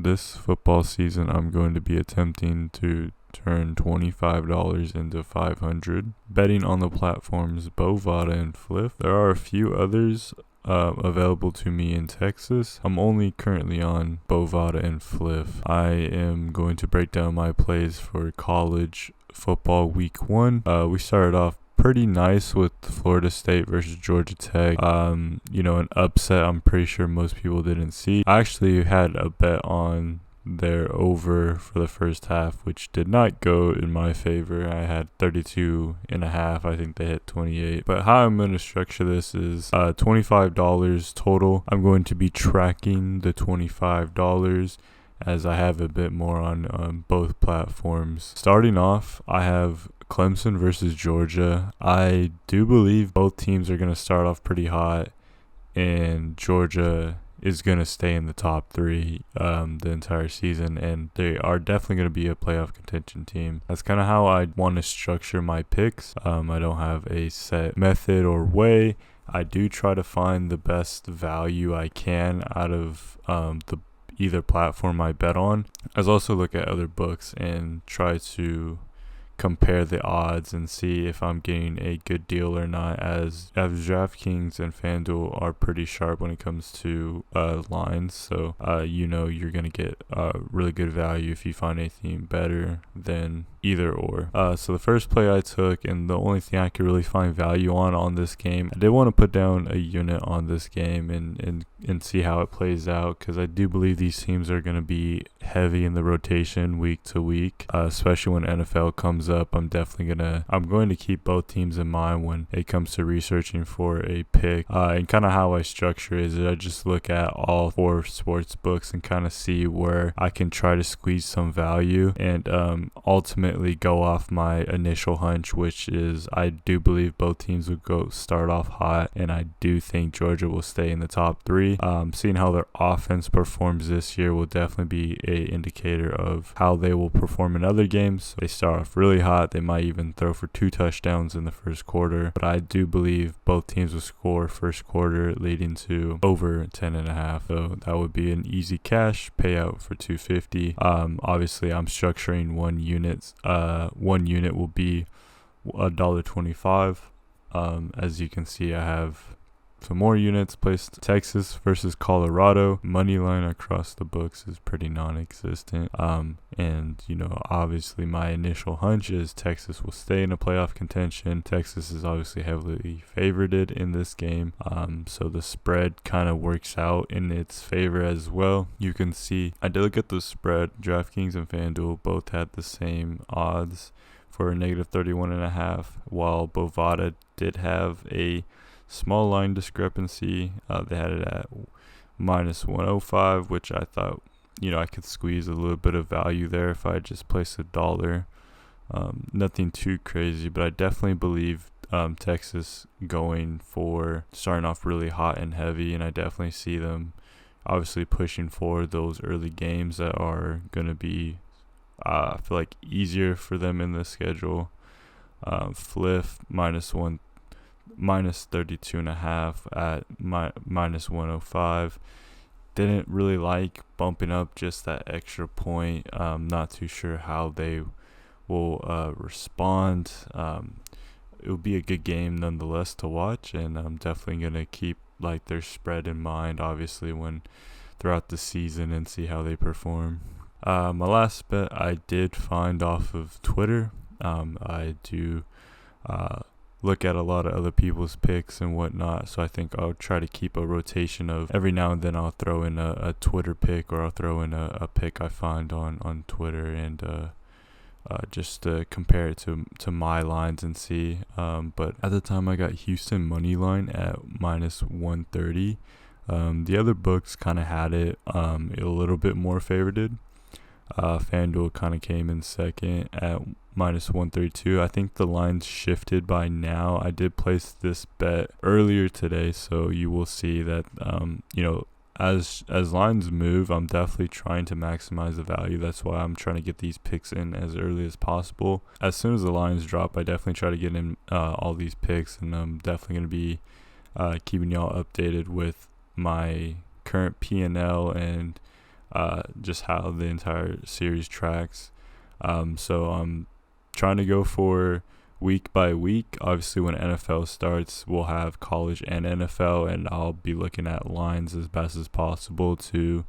this football season, I'm going to be attempting to turn $25 into 500 betting on the platforms Bovada and Fliff. There are a few others available to me in Texas. I'm only currently on Bovada and Fliff. I am going to break down my plays for college football week 1. We started off pretty nice with Florida State versus Georgia Tech. An upset I'm pretty sure most people didn't see. I actually had a bet on their over for the first half, which did not go in my favor. I had 32.5. I think they hit 28. But how I'm going to structure this is $25 total. I'm going to be tracking the $25 as I have a bit more on both platforms. Starting off, I have Clemson versus Georgia. I do believe both teams are going to start off pretty hot, and Georgia is going to stay in the top 3 the entire season, and they are definitely going to be a playoff contention team. That's kind of how I want to structure my picks. I don't have a set method or way. I do try to find the best value I can out of either platform I bet on. I also look at other books and try to compare the odds and see if I'm getting a good deal or not, as DraftKings and FanDuel are pretty sharp when it comes to lines. So you're gonna get really good value if you find anything better than either or. So the first play I took, and the only thing I could really find value on this game, I did want to put down a unit on this game and see how it plays out, because I do believe these teams are going to be heavy in the rotation week to week, especially when NFL comes up. I'm going to keep both teams in mind when it comes to researching for a pick. And kind of how I structure is I just look at all 4 sports books and kind of see where I can try to squeeze some value, and ultimately go off my initial hunch, which is I do believe both teams will start off hot, and I do think Georgia will stay in the top 3. Seeing how their offense performs this year will definitely be a indicator of how they will perform in other games. They start off really hot. They might even throw for 2 touchdowns in the first quarter, but I do believe both teams will score first quarter, leading to over 10.5. So that would be an easy cash payout for $250. Obviously I'm structuring one unit. One unit will be $1.25. As you can see, I have some more units placed. Texas versus Colorado. Money line across the books is pretty non-existent. And obviously my initial hunch is Texas will stay in a playoff contention. Texas is obviously heavily favored in this game. So the spread kind of works out in its favor as well. You can see I did look at the spread. DraftKings and FanDuel both had the same odds for a negative 31.5, while Bovada did have a small line discrepancy. They had it at minus 105, which I thought I could squeeze a little bit of value there if I just placed $1. Nothing too crazy, but I definitely believe Texas going for starting off really hot and heavy, and I definitely see them obviously pushing for those early games that are going to be I feel like easier for them in the schedule. Fliff minus 32.5 at minus 105. Didn't really like bumping up just that extra point. Not too sure how they will respond. It will be a good game nonetheless to watch, and I'm definitely gonna keep their spread in mind, obviously, when throughout the season, and see how they perform. My last bet I did find off of Twitter. I do look at a lot of other people's picks and whatnot, so I think I'll try to keep a rotation of every now and then I'll throw in a Twitter pick, or I'll throw in a pick I find on Twitter, and just to compare it to my lines and see. But at the time I got Houston money line at minus 130. The other books kind of had it a little bit more favored. FanDuel kind of came in second at minus 132. I think the line's shifted by now. I did place this bet earlier today, so you will see that as lines move, I'm definitely trying to maximize the value. That's why I'm trying to get these picks in as early as possible. As soon as the lines drop, I definitely try to get in all these picks, and I'm definitely going to be keeping y'all updated with my current P&L and just how the entire series tracks. So I'm trying to go for week by week. Obviously, when NFL starts, we'll have college and NFL, and I'll be looking at lines as best as possible to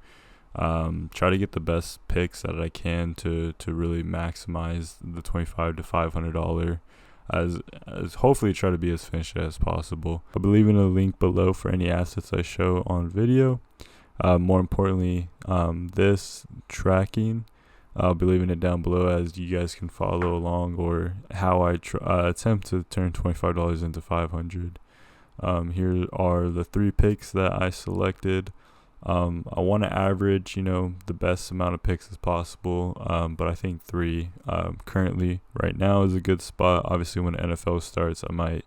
try to get the best picks that I can to really maximize the $25 to $500, as hopefully try to be as finished as possible. I'll be leaving a link below for any assets I show on video. More importantly, this tracking, I'll be leaving it down below as you guys can follow along, or how I attempt to turn $25 into $500. Here are the 3 picks that I selected. I want to average, the best amount of picks as possible, but I think 3 currently right now is a good spot. Obviously, when NFL starts, I might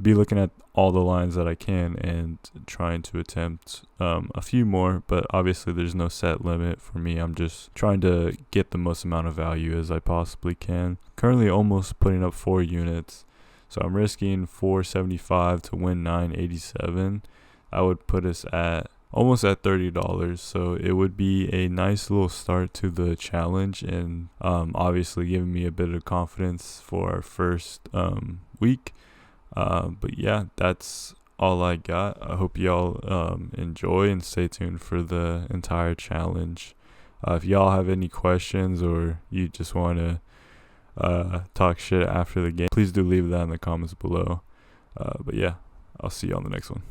be looking at all the lines that I can and trying to attempt a few more, but obviously there's no set limit for me. I'm just trying to get the most amount of value as I possibly can. Currently almost putting up 4 units, so I'm risking 475 to win 987. I would put us at almost at $30, so it would be a nice little start to the challenge, and obviously giving me a bit of confidence for our first week. But yeah, that's all I got. I hope y'all enjoy and stay tuned for the entire challenge. If y'all have any questions or you just want to talk shit after the game, please do leave that in the comments below. But yeah, I'll see you on the next one.